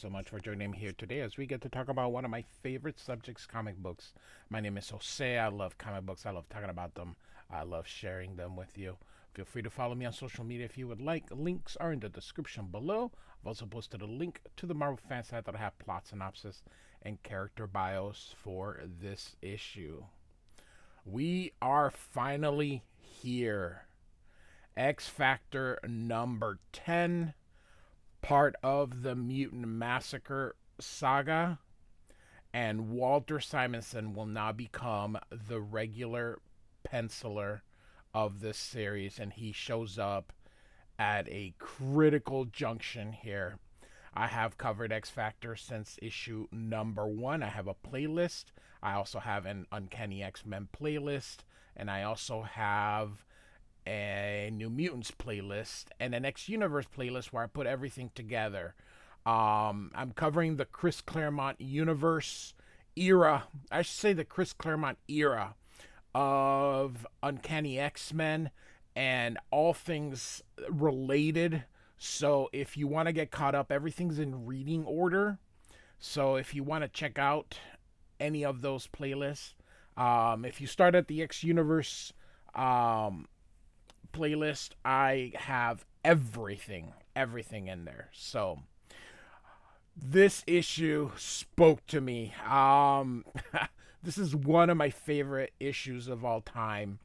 so much for joining me here today as we get to talk about one of my favorite subjects, comic books. My name is Jose. I love comic books. I love talking about them. I love sharing them with you. Feel free to follow me on social media if you would like. Links are in the description below. I've also posted a link to the Marvel fan site that I have plot synopsis and character bios for this issue. We are finally here. X Factor number 10, part of the Mutant Massacre saga, and Walter Simonson will now become the regular penciler of this series, and he shows up at a critical junction here. I have covered X Factor since issue number 1. I have a playlist. I also have an Uncanny X-Men playlist, and I also have a New Mutants playlist and an X Universe playlist where I put everything together. I'm covering the Chris Claremont universe era. I should say the Chris Claremont era of Uncanny X-Men and all things related. So if you want to get caught up, everything's in reading order. So if you want to check out any of those playlists, if you start at the X Universe playlist, I have everything in there. So this issue spoke to me. This is one of my favorite issues of all time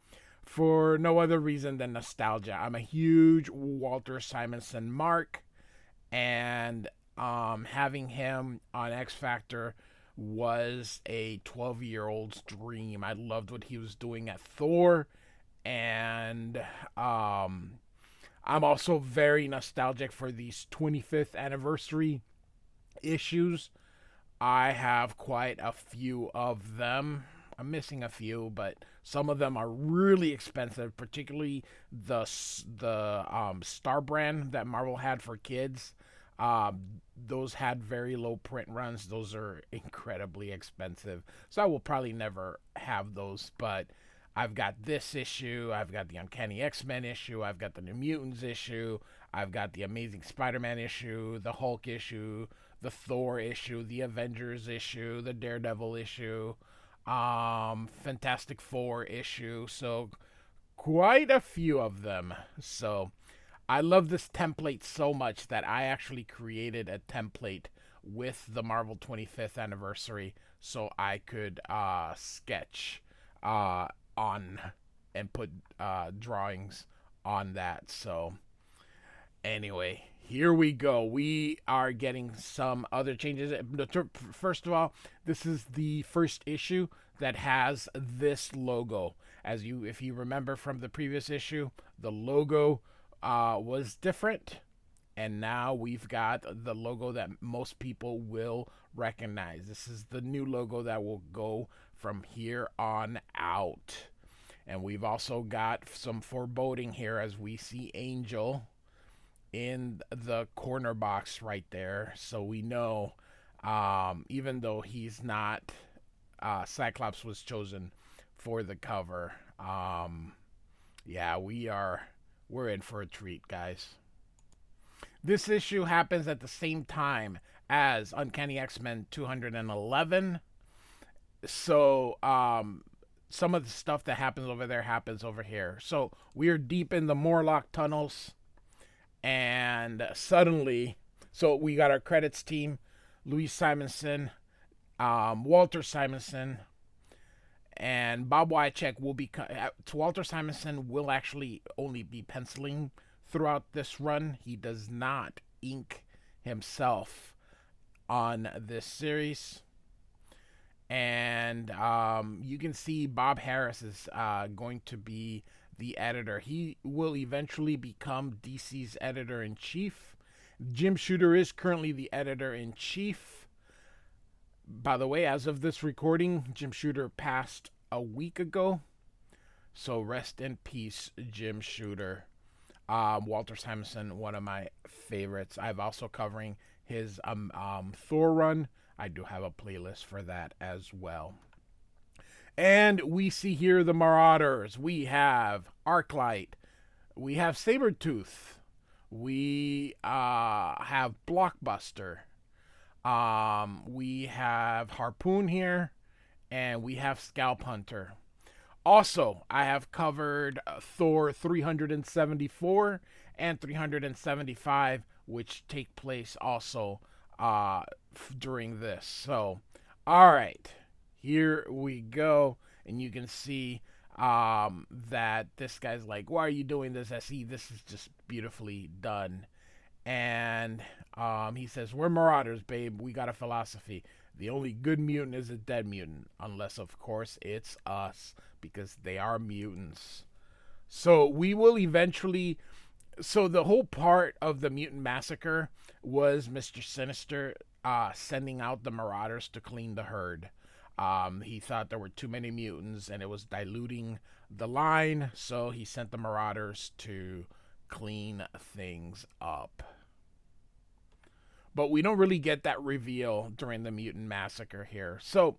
for no other reason than nostalgia. I'm a huge Walter Simonson mark, and having him on X Factor was a 12-year-old's dream. I loved what he was doing at Thor, and I'm also very nostalgic for these 25th anniversary issues. I have quite a few of them. I'm missing a few, but some of them are really expensive, particularly the Star brand that Marvel had for kids. Those had very low print runs. Those are incredibly expensive. So I will probably never have those, but I've got this issue, I've got the Uncanny X-Men issue, I've got the New Mutants issue, I've got the Amazing Spider-Man issue, the Hulk issue, the Thor issue, the Avengers issue, the Daredevil issue, Fantastic Four issue. So quite a few of them. So I love this template so much that I actually created a template with the Marvel 25th anniversary so I could sketch on and put drawings on that. So anyway, here we go. We are getting some other changes. First of all, this is the first issue that has this logo. If you remember from the previous issue, the logo was different, and now we've got the logo that most people will recognize. This is the new logo that will go from here on out. And we've also got some foreboding here as we see Angel in the corner box right there. So we know, even though he's not, Cyclops was chosen for the cover. Yeah, we're in for a treat, guys. This issue happens at the same time as Uncanny X-Men 211. So, some of the stuff that happens over there happens over here. So we are deep in the Morlock tunnels, and suddenly, so we got our credits team: Louise Simonson, Walter Simonson, and Bob Wiacek will be. Walter Simonson will actually only be penciling throughout this run. He does not ink himself on this series. And you can see Bob Harris is going to be the editor. He will eventually become DC's editor-in-chief. Jim Shooter is currently the editor-in-chief. By the way, as of this recording, Jim Shooter passed a week ago. So rest in peace, Jim Shooter. Walter Simonson, one of my favorites. I've also covering his Thor run. I do have a playlist for that as well. And we see here the Marauders. We have Arclight. We have Sabretooth. We have Blockbuster. We have Harpoon here, and we have Scalp Hunter. Also, I have covered Thor 374 and 375, which take place also during this. So, all right, here we go. And you can see that this guy's like, why are you doing this? I see this is just beautifully done. And he says, we're Marauders, babe. We got a philosophy. The only good mutant is a dead mutant, unless, of course, it's us, because they are mutants. So we will eventually. So the whole part of the Mutant Massacre was Mr. Sinister sending out the Marauders to clean the herd. He thought there were too many mutants and it was diluting the line, so he sent the Marauders to clean things up. But we don't really get that reveal during the Mutant Massacre here. So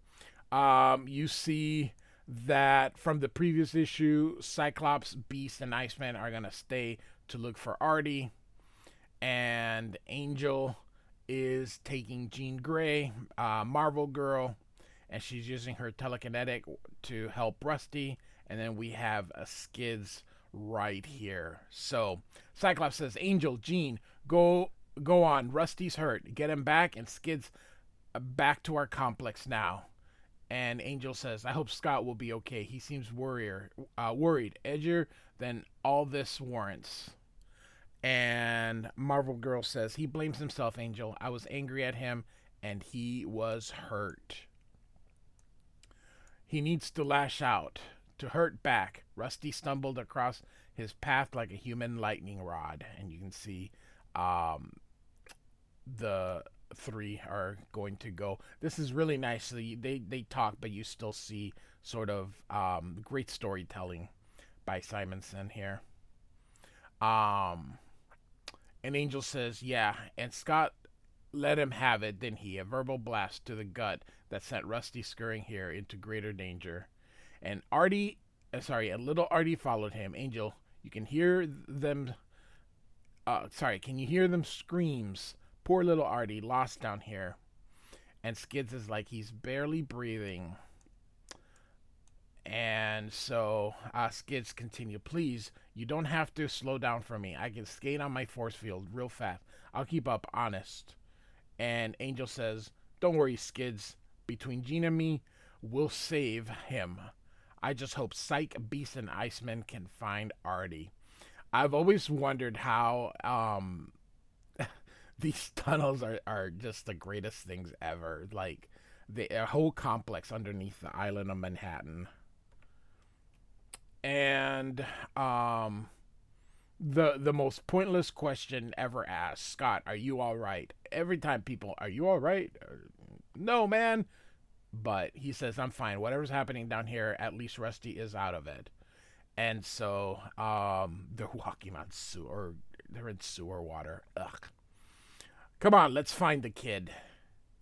you see that from the previous issue, Cyclops, Beast, and Iceman are going to stay to look for Artie. And Angel is taking Jean Grey, Marvel Girl, and she's using her telekinetic to help Rusty. And then we have a Skids right here. So Cyclops says, Angel, Jean, go on. Rusty's hurt. Get him back, and Skids back to our complex now. And Angel says, I hope Scott will be okay. He seems worried, edgier than all this warrants. And Marvel Girl says, he blames himself, Angel. I was angry at him, and he was hurt. He needs to lash out, to hurt back. Rusty stumbled across his path like a human lightning rod. And you can see the three are going to go. This is really nice. So they talk, but you still see sort of great storytelling by Simonson here. And Angel says, yeah, and Scott let him have it, didn't he? A verbal blast to the gut that sent Rusty scurrying here into greater danger. And little Artie followed him. Angel, you can hear them. Can you hear them screams? Poor little Artie, lost down here. And Skids is like, he's barely breathing. And so Skids continue, please, you don't have to slow down for me. I can skate on my force field real fast. I'll keep up, honest. And Angel says, don't worry, Skids. Between Jean and me, we'll save him. I just hope Psych, Beast, and Iceman can find Artie. I've always wondered how these tunnels are just the greatest things ever. Like, the whole complex underneath the island of Manhattan. And the most pointless question ever asked, Scott, are you all right? Every time people, are you all right? No, man. But he says, I'm fine. Whatever's happening down here, at least Rusty is out of it. And so they're walking on sewer. They're in sewer water. Ugh. Come on, let's find the kid.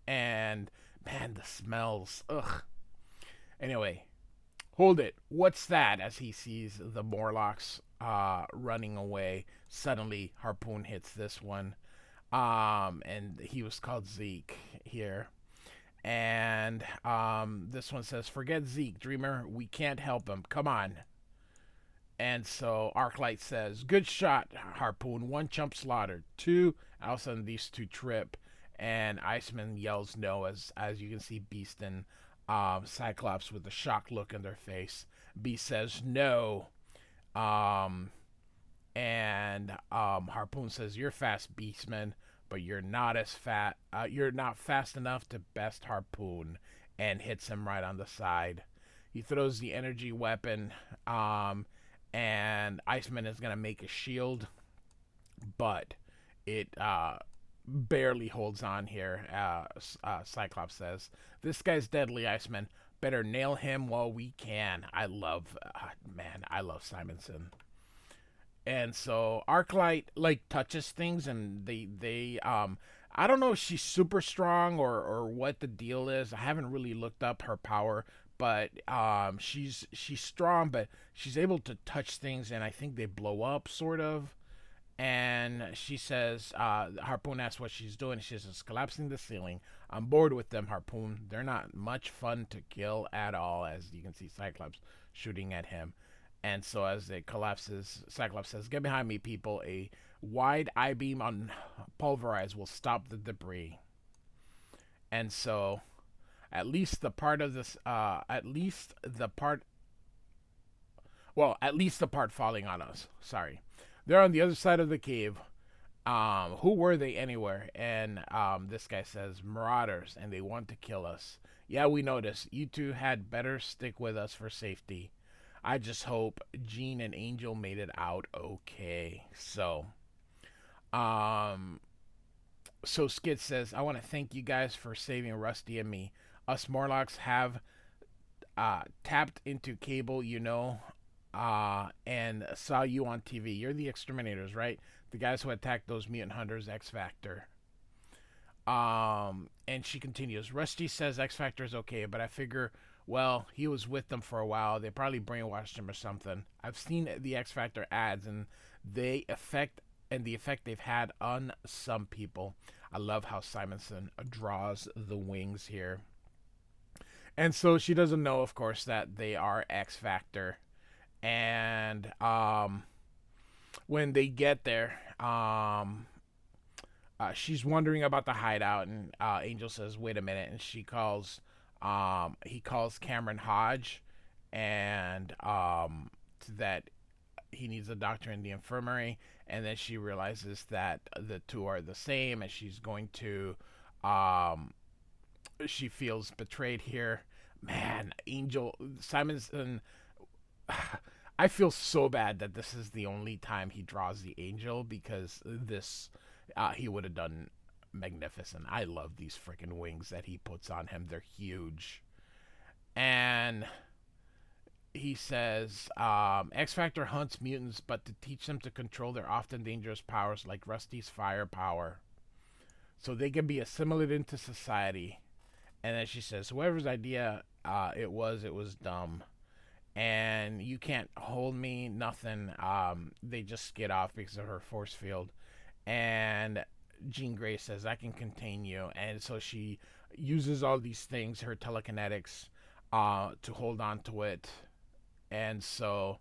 And man, the smells. Ugh. Anyway, hold it. What's that? As he sees the Morlocks running away, suddenly Harpoon hits this one. And he was called Zeke here. And this one says, forget Zeke, Dreamer. We can't help him. Come on. And so Arclight says, good shot, Harpoon. One chump slaughtered. Two, all of a sudden these two trip. And Iceman yells no, as you can see Beast and Cyclops with a shocked look in their face. Beast says no. And Harpoon says, you're fast, Beastman, but you're not as fat. You're not fast enough to best Harpoon, and hits him right on the side. He throws the energy weapon, and Iceman is gonna make a shield, but it barely holds on here. Cyclops says, "This guy's deadly, Iceman. Better nail him while we can." I love Simonson. And so Arclight touches things, and they I don't know if she's super strong or what the deal is. I haven't really looked up her power, but she's strong, but she's able to touch things, and I think they blow up sort of. And she says, Harpoon asks what she's doing. She says, collapsing the ceiling. I'm bored with them, Harpoon. They're not much fun to kill at all, as you can see Cyclops shooting at him. And so as it collapses, Cyclops says, get behind me, people. A wide I-beam on pulverize will stop the debris. And so at least the part of this, at least the part falling on us. Sorry. They're on the other side of the cave. Who were they anywhere? And this guy says, Marauders, and they want to kill us. Yeah, we noticed. You two had better stick with us for safety. I just hope Jean and Angel made it out okay. So Skid says, I want to thank you guys for saving Rusty and me. Us Morlocks have tapped into cable, and saw you on TV. You're the exterminators, right? The guys who attacked those mutant hunters, X Factor. And she continues, Rusty says X Factor is okay, but I figure, well, he was with them for a while. They probably brainwashed him or something. I've seen the X Factor ads and the effect they've had on some people. I love how Simonson draws the wings here. And so she doesn't know, of course, that they are X Factor. And when they get there, she's wondering about the hideout, and Angel says, "Wait a minute," and he calls Cameron Hodge, and that he needs a doctor in the infirmary, and then she realizes that the two are the same, and she's going to, she feels betrayed here. Man, Angel Simonson. I feel so bad that this is the only time he draws the Angel, because this he would have done magnificent. I love these freaking wings that he puts on him. They're huge. And he says, X Factor hunts mutants, but to teach them to control their often dangerous powers, like Rusty's fire power, so they can be assimilated into society. And then she says, whoever's idea it was dumb. And you can't hold me, nothing. They just skid off because of her force field. And Jean Grey says, I can contain you. And so she uses all these things, her telekinetics, to hold on to it. And so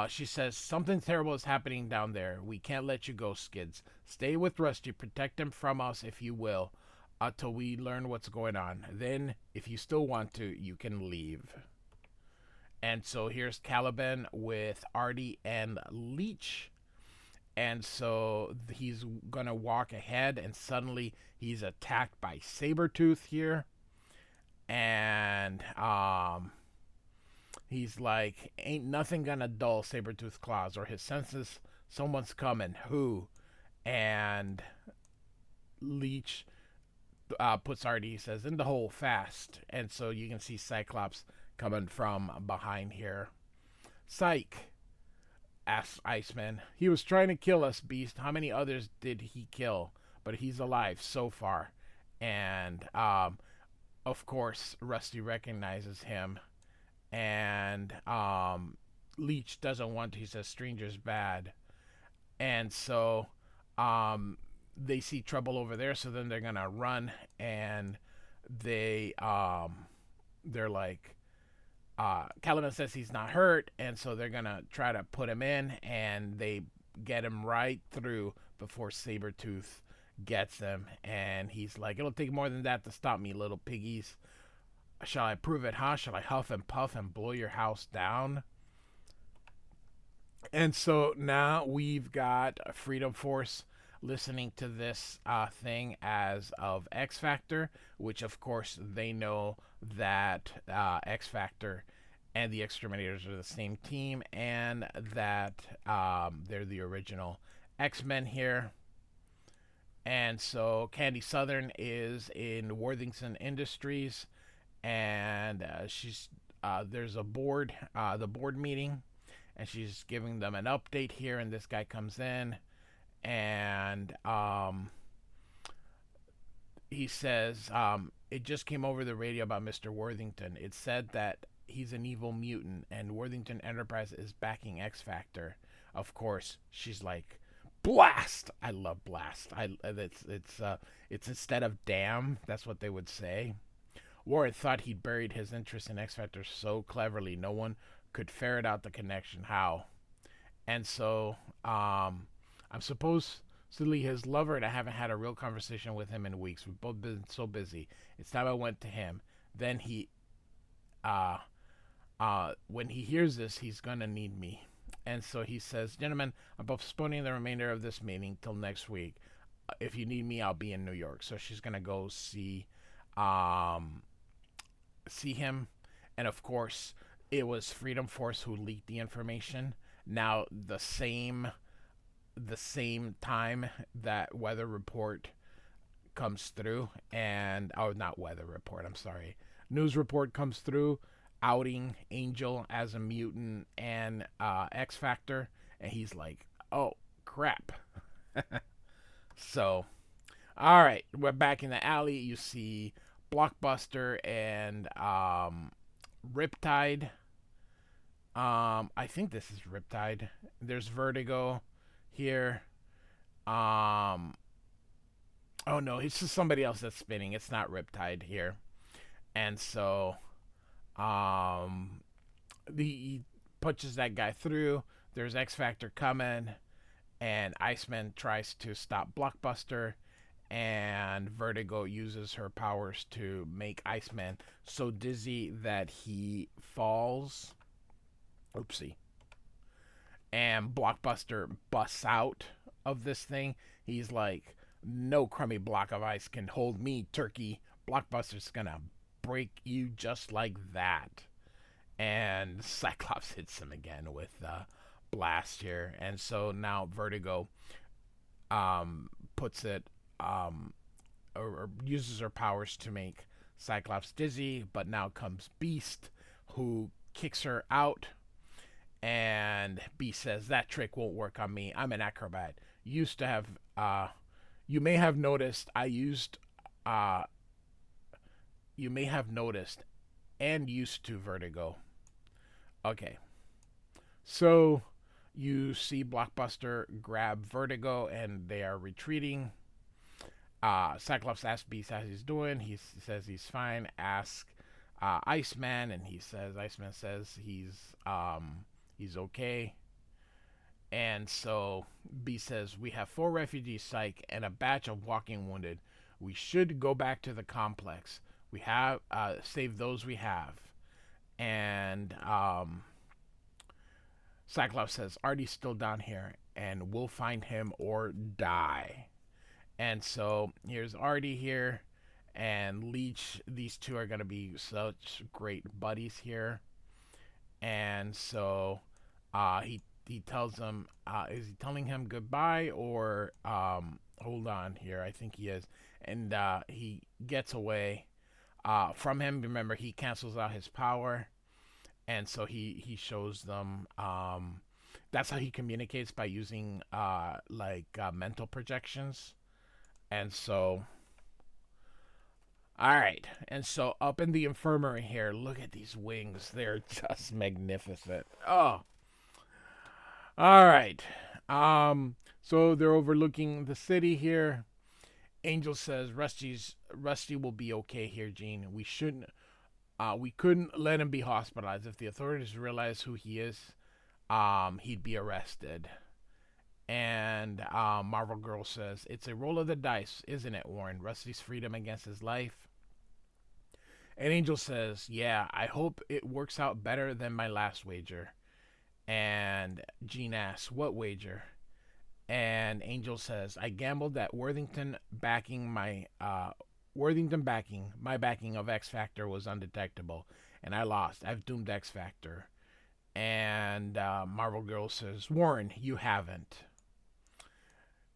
she says, something terrible is happening down there. We can't let you go, Skids. Stay with Rusty. Protect him from us, if you will, till we learn what's going on. Then, if you still want to, you can leave. And so here's Caliban with Artie and Leech. And so he's going to walk ahead, and suddenly he's attacked by Sabretooth here. And he's like, ain't nothing going to dull Sabretooth's claws or his senses. Someone's coming. Who? And Leech puts Artie, he says, in the hole fast. And so you can see Cyclops coming from behind here. Psych, asks Iceman. He was trying to kill us, Beast. How many others did he kill? But he's alive so far. And, of course, Rusty recognizes him. And Leech doesn't want to. He says, stranger's bad. And so they see trouble over there, so then they're going to run. And they're like, Caliban says he's not hurt, and so they're gonna try to put him in, and they get him right through before Sabretooth gets him, and he's like, it'll take more than that to stop me, little piggies. Shall I prove it, huh? Shall I huff and puff and blow your house down? And so now we've got Freedom Force listening to this thing as of X Factor, which of course they know that X Factor and the Exterminators are the same team, and that they're the original X-Men here. And so Candy Southern is in Worthington Industries, and she's there's a board, the board meeting, and she's giving them an update here, and this guy comes in, and he says, it just came over the radio about Mr. Worthington. It said that he's an evil mutant, and Worthington Enterprise is backing X Factor. Of course, she's like, Blast. I love blast. It's instead of damn. That's what they would say. Warren thought he'd buried his interest in X Factor so cleverly no one could ferret out the connection. How? And so I'm supposedly his lover, and I haven't had a real conversation with him in weeks. We've both been so busy. It's time I went to him. Then uh, when he hears this, he's gonna need me. And so he says, "Gentlemen, I'm postponing the remainder of this meeting till next week. If you need me, I'll be in New York." So she's gonna go um, see him, and of course, it was Freedom Force who leaked the information. Now the same time that weather report comes through, and oh, not weather report, I'm sorry, news report comes through, outing Angel as a mutant and X Factor, and he's like, oh crap. So all right, we're back in the alley. You see Blockbuster and Riptide. I think this is Riptide. There's Vertigo here. Um, oh no, it's just somebody else that's spinning. It's not Riptide here. And so, um, he punches that guy through. There's X Factor coming, and Iceman tries to stop Blockbuster, and Vertigo uses her powers to make Iceman so dizzy that he falls. Oopsie. And Blockbuster busts out of this thing. He's like, no crummy block of ice can hold me, turkey. Blockbuster's gonna break you just like that. And Cyclops hits him again with blast here. And so now Vertigo puts it, or uses her powers to make Cyclops dizzy. But now comes Beast, who kicks her out. And Beast says, that trick won't work on me. I'm an acrobat. Used to have, you may have noticed I used, you may have noticed and used to Vertigo. Okay. So you see Blockbuster grab Vertigo and they are retreating. Cyclops asks Beast how he's doing. He says he's fine. Ask Iceman, and Iceman says he's okay. And so Beast says, we have 4 refugee psych and a batch of walking wounded. We should go back to the complex. We have save those we have. And Cyclops says, Artie's still down here, and we'll find him or die. And so here's Artie here, and Leech. These two are going to be such great buddies here. And so he tells him, is he telling him goodbye or hold on here? I think he is. And he gets away from him. Remember, he cancels out his power. And so he shows them, that's how he communicates, by using mental projections. And so, all right. And so up in the infirmary here, look at these wings. They're just magnificent. Oh, all right. So they're overlooking the city here. Angel says Rusty will be okay here, Jean. We couldn't let him be hospitalized. If the authorities realize who he is, he'd be arrested. And Marvel Girl says, it's a roll of the dice, isn't it, Warren? Rusty's freedom against his life. And Angel says, yeah, I hope it works out better than my last wager. And Jean asks, what wager? And Angel says, I gambled that Worthington backing, my backing of X Factor was undetectable, and I lost. I've doomed X Factor. And Marvel Girl says, Warren, you haven't.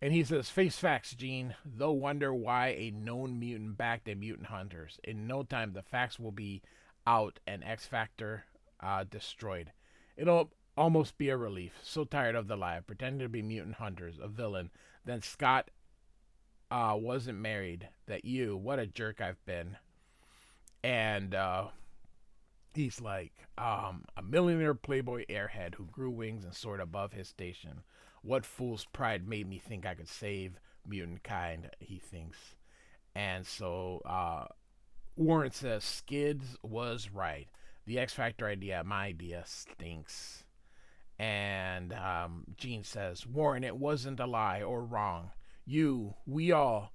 And he says, face facts, Jean. They'll wonder why a known mutant backed a mutant hunters. In no time, the facts will be out and X Factor destroyed. It'll almost be a relief. So tired of the lie, pretending to be mutant hunters, a villain. Then Scott wasn't married. That you, what a jerk I've been. And He's like, a millionaire playboy airhead who grew wings and soared above his station. What fool's pride made me think I could save mutant kind, he thinks. And so Warren says, Skids was right. The X Factor idea, my idea, stinks. And Gene says, Warren, it wasn't a lie or wrong. We all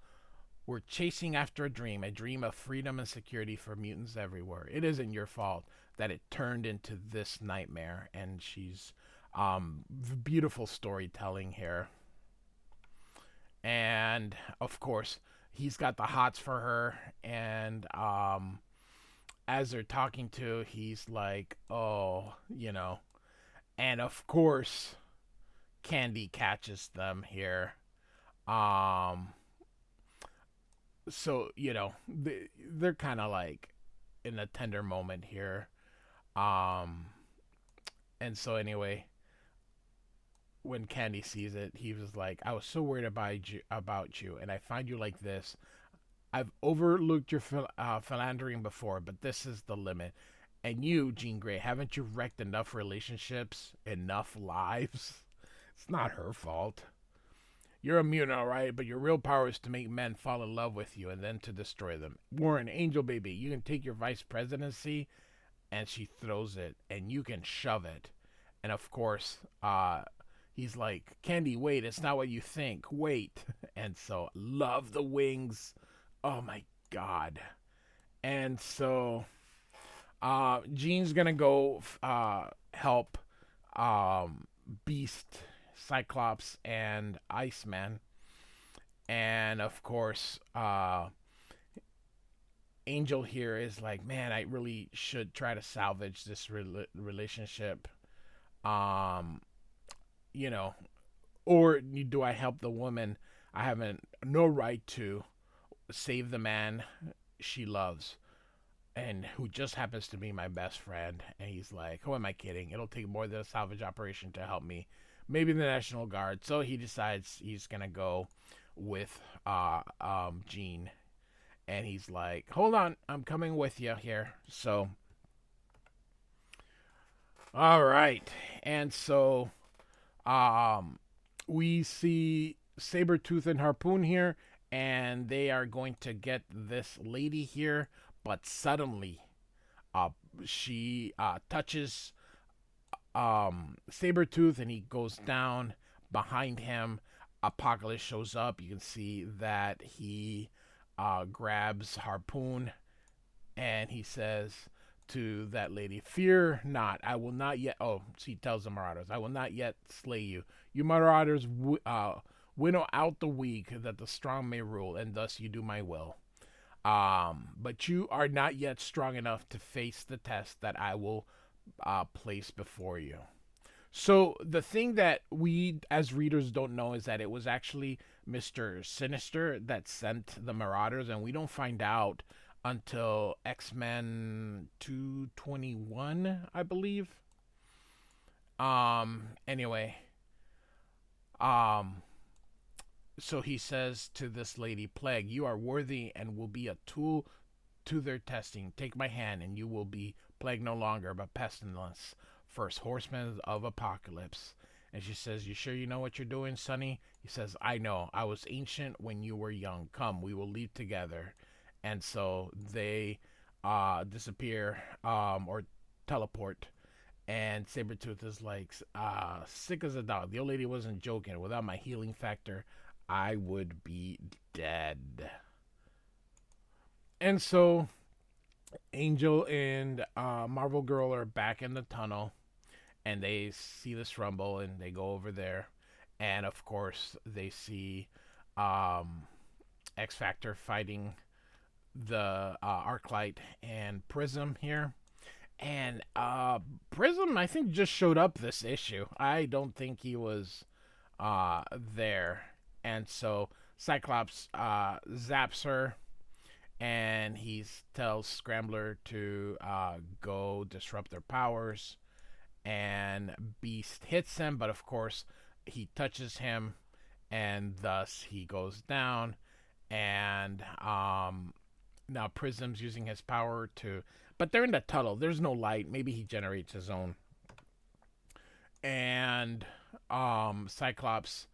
were chasing after a dream of freedom and security for mutants everywhere. It isn't your fault that it turned into this nightmare. And she's beautiful storytelling here. And of course, he's got the hots for her. And as they're talking to, he's like, oh, And of course, Candy catches them here. Um, so they're kind of like in a tender moment here. Um, and so anyway, when Candy sees it, he was like, "I was so worried about you, and I find you like this. I've overlooked your philandering before, but this is the limit. And you, Jean Grey, haven't you wrecked enough relationships, enough lives? It's not her fault. You're a mutant, all right, but your real power is to make men fall in love with you and then to destroy them. Warren, Angel Baby, you can take your vice presidency," and she throws it, "and you can shove it." And of course, he's like, "Candy, wait, it's not what you think. Wait." And so, love the wings. Oh my God. And so, Jean's gonna go help Beast, Cyclops, and Iceman. And of course, Angel here is like, man, I really should try to salvage this relationship. Um, you know, or do I help the woman I haven't no right to save the man she loves and who just happens to be my best friend? And he's like, who am I kidding? It'll take more than a salvage operation to help me. Maybe the National Guard. So he decides he's gonna go with Jean, and he's like, hold on, I'm coming with you here. So all right, and so um we see Sabretooth and Harpoon here, and they are going to get this lady here, but suddenly uh, she touches Sabretooth and he goes down. Behind him, Apocalypse shows up. You can see that he grabs Harpoon and he says to that lady, "Fear not, I will not yet." Oh, she tells the Marauders, "I will not yet slay you. You Marauders winnow out the weak, that the strong may rule, and thus you do my will. But you are not yet strong enough to face the test that I will place before you." So the thing that we as readers don't know is that it was actually Mr. Sinister that sent the Marauders, and we don't find out until X-Men 221, I believe. Anyway, um so he says to this lady, "Plague, you are worthy and will be a tool to their testing. Take my hand and you will be Plague no longer, but Pestilence, first horseman of Apocalypse." And she says, "You sure you know what you're doing, Sonny?" He says, "I know. I was ancient when you were young. Come, we will leave together." And so they disappear or teleport. And Sabretooth is like, sick as a dog. The old lady wasn't joking. Without my healing factor, I would be dead. And so Angel and Marvel Girl are back in the tunnel, and they see this rumble, and they go over there, and of course they see um, X Factor fighting the Arclight and Prism here. And Prism, I think, just showed up this issue. I don't think he was there. And so Cyclops zaps her, and he tells Scrambler to go disrupt their powers. And Beast hits him, but of course he touches him, and thus he goes down. And Now Prism's using his power to, but they're in the tunnel. There's no light. Maybe he generates his own. And Cyclops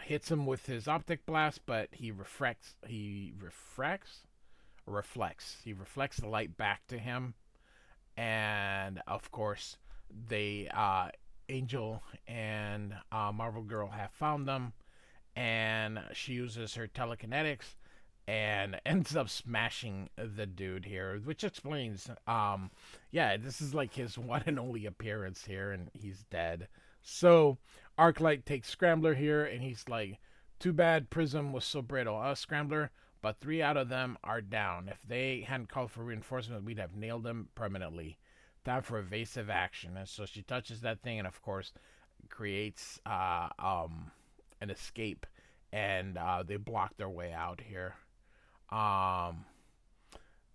hits him with his optic blast, but he reflects. He reflects the light back to him, and of course, they Angel and Marvel Girl have found them, and she uses her telekinetics and ends up smashing the dude here, which explains, yeah, this is like his one and only appearance here, and he's dead. So Arclight takes Scrambler here, and he's like, too bad Prism was so brittle. Scrambler, but 3 out of them are down. If they hadn't called for reinforcement, we'd have nailed them permanently. Time for evasive action. And so she touches that thing, and of course, creates an escape, and they block their way out here. Um,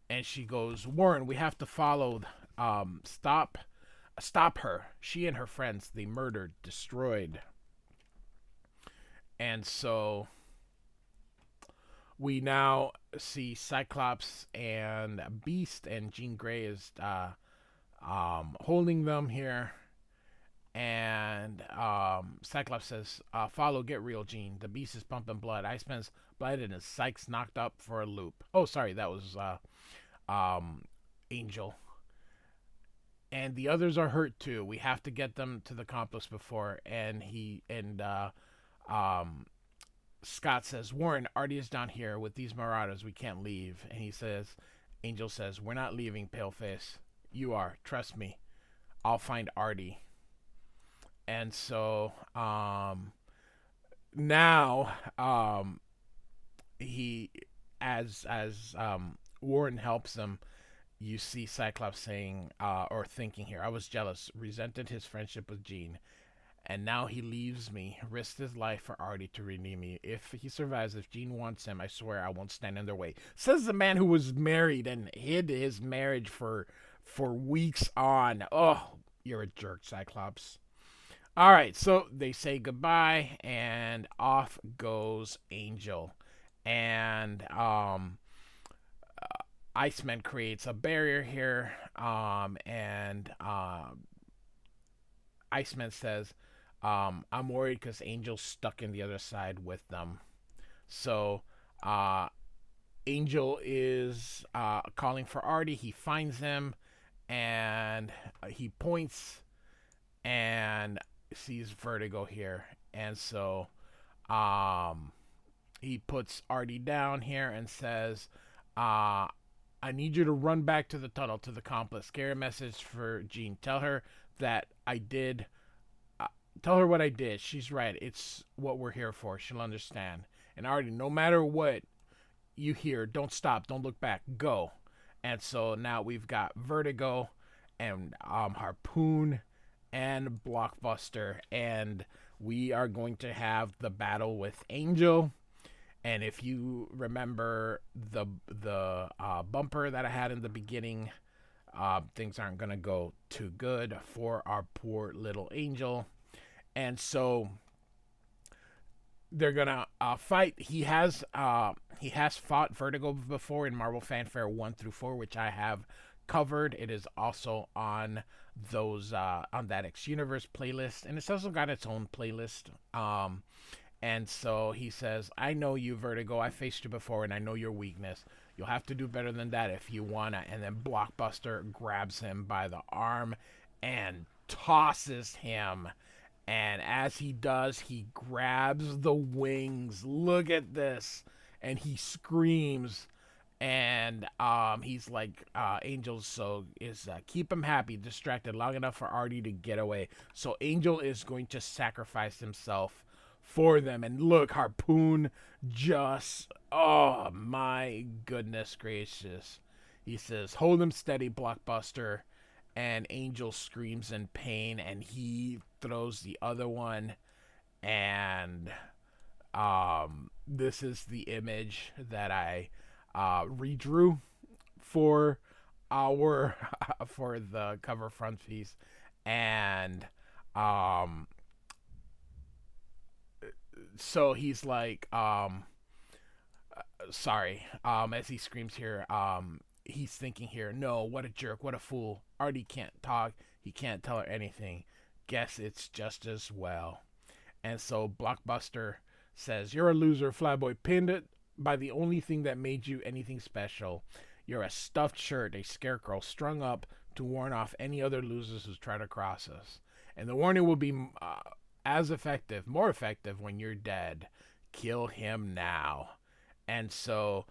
and she goes, Warren, we have to follow. Stop her. She and her friends, they murdered, destroyed. And so we now see Cyclops and Beast, and Jean Grey is holding them here. And Cyclops says, follow, get real, Jean. The Beast is pumping blood. Iceman's blinded and Sykes knocked up for a loop. Oh, sorry, that was Angel. And the others are hurt too. We have to get them to the complex before. And Scott says, Warren, Artie is down here with these Marauders. We can't leave. And he says, Angel says, we're not leaving, Paleface. You are. Trust me. I'll find Artie. And so now he, as Warren helps him, you see Cyclops saying or thinking here, I was jealous, resented his friendship with Jean, and now he leaves me, risked his life for Artie to redeem me. If he survives, if Jean wants him, I swear I won't stand in their way. Says the man who was married and hid his marriage for weeks on. Oh, you're a jerk, Cyclops. All right, so they say goodbye, and off goes Angel. And Iceman creates a barrier here, and Iceman says, I'm worried because Angel's stuck in the other side with them. So Angel is calling for Artie. He finds him, and he points and sees Vertigo here. And so he puts Artie down here and says, I need you to run back to the tunnel, to the complex. Carry a message for Jean. Tell her that I did. Tell her what I did. She's right. It's what we're here for. She'll understand. And Artie, no matter what you hear, don't stop. Don't look back. Go. And so now we've got Vertigo and Harpoon and Blockbuster. And we are going to have the battle with Angel. And if you remember the bumper that I had in the beginning, things aren't going to go too good for our poor little Angel. And so they're going to fight. He has fought Vertigo before in Marvel Fanfare 1 through 4, which I have covered. It is also on those on that X Universe playlist, and it's also got its own playlist. And so he says, I know you, Vertigo. I faced you before, and I know your weakness. You'll have to do better than that if you want to. And then Blockbuster grabs him by the arm and tosses him. And as he does, he grabs the wings. Look at this. And he screams. And he's like, Angel is keep him happy, distracted, long enough for Artie to get away. So Angel is going to sacrifice himself for them. And look, Harpoon just, oh my goodness gracious. He says, hold him steady, Blockbuster. And Angel screams in pain, and he throws the other one. And this is the image that I redrew for our for the cover front piece. And so he's like, sorry, as he screams here, he's thinking here, no, what a jerk, what a fool. Artie can't talk, he can't tell her anything. Guess it's just as well. And so Blockbuster says, you're a loser, Flyboy. Pinned it by the only thing that made you anything special. You're a stuffed shirt, a scarecrow strung up to warn off any other losers who try to cross us. And the warning will be as effective, more effective when you're dead. Kill him now. And so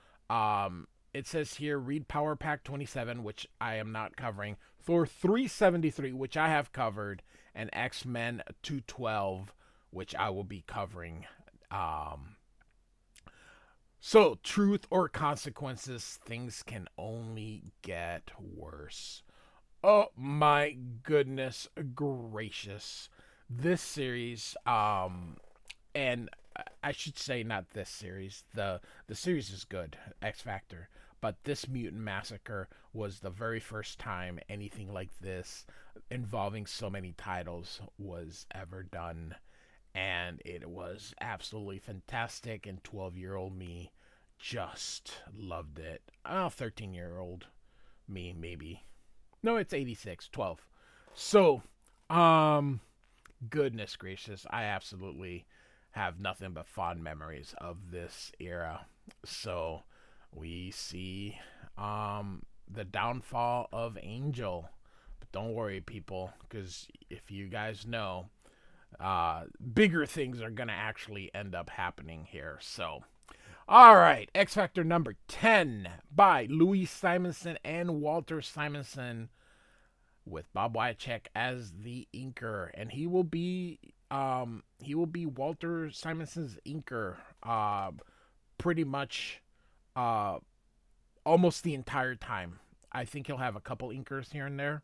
it says here, read Power Pack 27, which I am not covering, Thor 373, which I have covered, and X-Men 212, which I will be covering. So, truth or consequences, things can only get worse. Oh my goodness gracious. This series, and I should say not this series. The series is good, X Factor, but this Mutant Massacre was the very first time anything like this involving so many titles was ever done, and it was absolutely fantastic. And 12-year-old me just loved it. 13-year-old me maybe. No, it's 86, 12. So, goodness gracious, I absolutely have nothing but fond memories of this era. So we see the downfall of Angel. But don't worry, people, because if you guys know, bigger things are going to actually end up happening here. So, all right, X Factor number 10 by Louise Simonson and Walter Simonson, with Bob Wiacek as the inker, and he will be Walter Simonson's inker pretty much almost the entire time. I think he'll have a couple inkers here and there,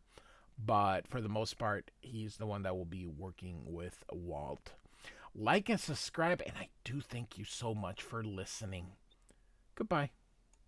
but for the most part, he's the one that will be working with Walt. Like and subscribe, and I do thank you so much for listening. Goodbye.